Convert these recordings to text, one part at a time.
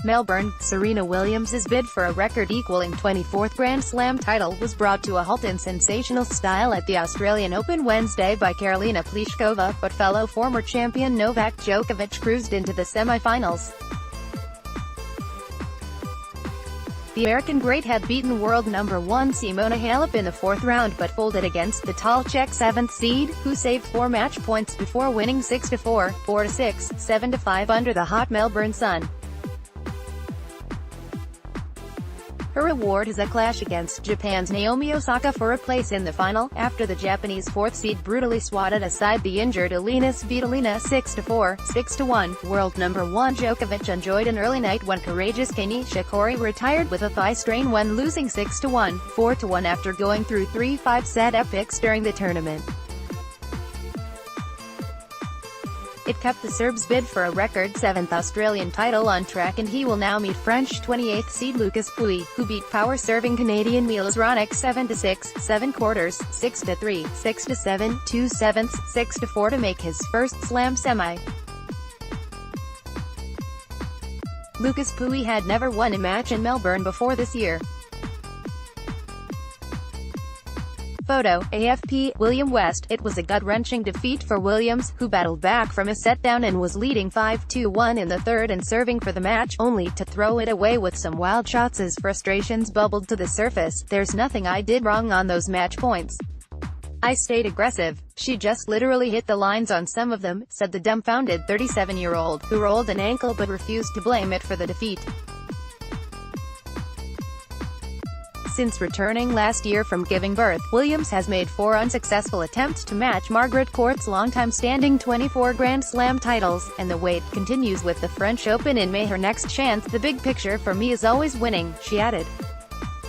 Melbourne, Serena Williams' bid for a record-equaling 24th Grand Slam title was brought to a halt in sensational style at the Australian Open Wednesday by Karolina Pliskova, but fellow former champion Novak Djokovic cruised into the semi-finals. The American great had beaten world number 1 Simona Halep in the fourth round but folded against the tall Czech 7th seed, who saved 4 match points before winning 6-4, 4-6, 7-5 under the hot Melbourne sun. Her reward is a clash against Japan's Naomi Osaka for a place in the final, after the Japanese 4th seed brutally swatted aside the injured Alina Svitolina 6-4, 6-1. World number 1 Djokovic enjoyed an early night when courageous Kei Nishikori retired with a thigh strain when losing 6-1, 4-1 after going through 3 5-set epics during the tournament. It kept the Serb's bid for a record 7th Australian title on track, and he will now meet French 28th seed Lucas Pouille, who beat power-serving Canadian Milos Raonic 7-6, 7 quarters, 6-3, 6-7, 2 sevenths, 6-4 to make his first Slam semi. Lucas Pouille had never won a match in Melbourne before this year. Photo, AFP, William West. It was a gut-wrenching defeat for Williams, who battled back from a set-down and was leading 5-1 in the third and serving for the match, only to throw it away with some wild shots as frustrations bubbled to the surface. "There's nothing I did wrong on those match points. I stayed aggressive. She just literally hit the lines on some of them," said the dumbfounded 37-year-old, who rolled an ankle but refused to blame it for the defeat. Since returning last year from giving birth, Williams has made 4 unsuccessful attempts to match Margaret Court's longtime standing 24 Grand Slam titles, and the wait continues with the French Open in May. Her next chance. "The big picture for me is always winning," she added.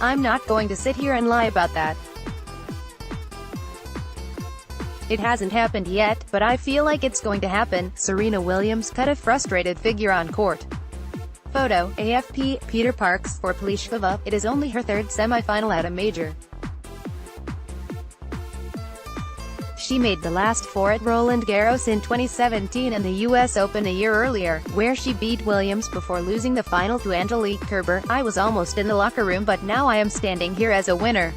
"I'm not going to sit here and lie about that. It hasn't happened yet, but I feel like it's going to happen." Serena Williams cut a frustrated figure on court. Photo, AFP, Peter Parks. For Pliskova, it is only her 3rd semi-final at a major. She made the last 4 at Roland Garros in 2017 and the US Open a year earlier, where she beat Williams before losing the final to Angelique Kerber. "I was almost in the locker room, but now I am standing here as a winner.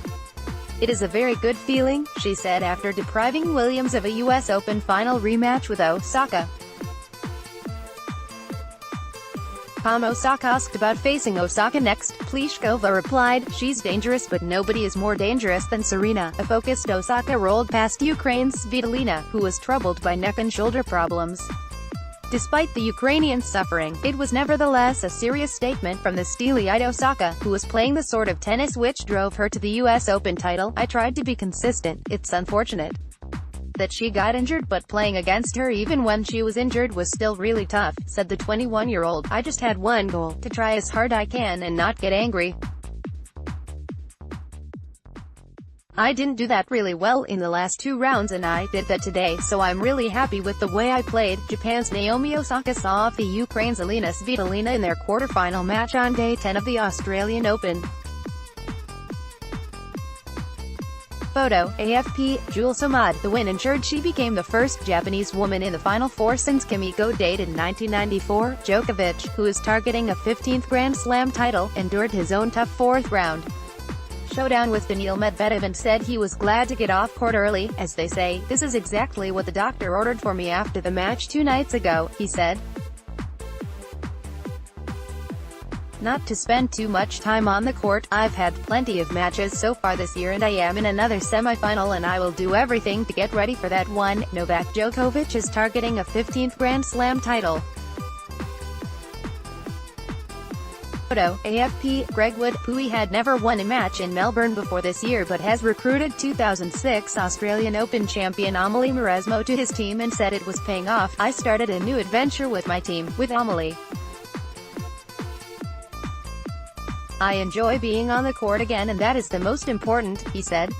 It is a very good feeling," she said after depriving Williams of a US Open final rematch with Osaka. Osaka asked about facing Osaka next. Pliskova replied, "She's dangerous, but nobody is more dangerous than Serena." A focused Osaka rolled past Ukraine's Svitolina, who was troubled by neck and shoulder problems. Despite the Ukrainians suffering, it was nevertheless a serious statement from the steely-eyed Osaka, who was playing the sort of tennis which drove her to the US Open title. "I tried to be consistent. It's unfortunate that she got injured, but playing against her even when she was injured was still really tough," said the 21-year-old. "I just had one goal, to try as hard I can and not get angry. I didn't do that really well in the last 2 rounds and I did that today, so I'm really happy with the way I played." Japan's Naomi Osaka saw off the Ukraine's Alina Svitolina in their quarterfinal match on day 10 of the Australian Open. Photo, AFP, Jules Samad. The win ensured she became the first Japanese woman in the Final Four since Kimiko Date in 1994. Djokovic, who is targeting a 15th Grand Slam title, endured his own tough 4th round showdown with Daniil Medvedev and said he was glad to get off court early. "As they say, this is exactly what the doctor ordered for me after the match 2 nights ago," he said. "Not to spend too much time on the court. I've had plenty of matches so far this year and I am in another semi-final and I will do everything to get ready for that one." Novak Djokovic is targeting a 15th Grand Slam title. Photo, AFP, Greg Wood. Pouille had never won a match in Melbourne before this year but has recruited 2006 Australian Open champion Amelie Mauresmo to his team and said it was paying off. "I started a new adventure with my team, with Amelie. I enjoy being on the court again and that is the most important," he said.